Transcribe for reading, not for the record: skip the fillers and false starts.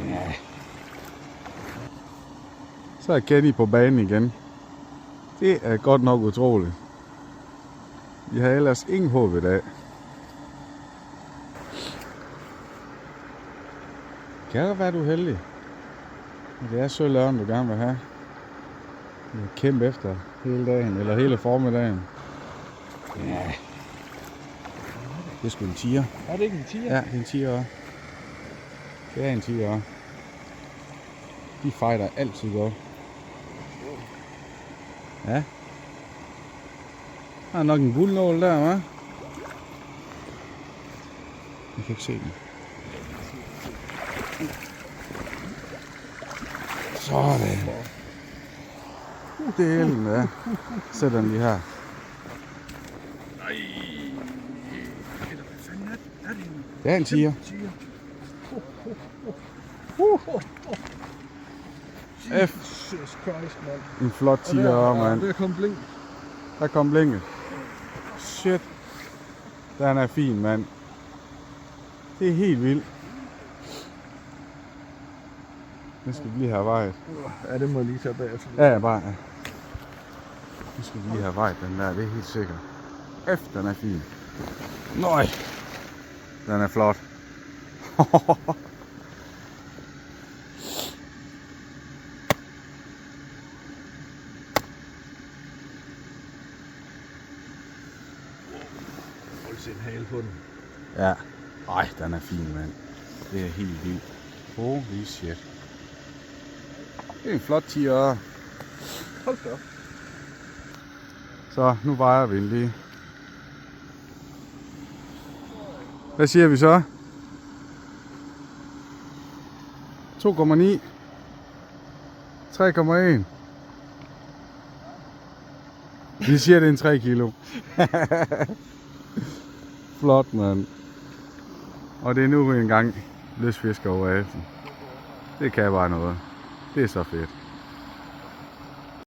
Ja. Så er Kenny på banen igen. Det er godt nok utroligt. Vi har ellers ingen håb i dag. Kan det være, du er heldig? Det er sølvørn, du gerne vil have. Du vil kæmpe efter hele dagen, eller hele formiddagen. Ja. Det er sgu en tiger. Er det ikke en tiger? Ja, det er en tiger. Det er en tiger. De fighter altid godt. Ja. Der er nok en guldnål der, hva'? Jeg kan ikke se den. Sådan. Det er den, ja. Sæt den lige her. Nej. Hvad fanden er det? Det er en tiger. Jesus Christ, mand. En flot tiger, mand. Der kom blink. Der kom blinket. Shit. Den er fin, mand. Det er helt vildt. Den skal vi lige have vejet. Ja, det må jeg lige tage bagefter. Ja, bare. Ja. Nu skal vi lige have vejet den der, det er helt sikkert. Den er fin. Nøj. Den er flot. Prøv at se en hale på den. Ja. Ej, den er fin, mand. Det er helt vildt. Holy shit. Det er en flot tiger. Hold da op. Så nu vejer vi den lige. Hvad siger vi så? 2,9. 3,1. Vi siger, det er en 3 kilo. Flot, mand. Og det er nu en gang løsfisker over aften. Det kan bare noget. Det er så fedt.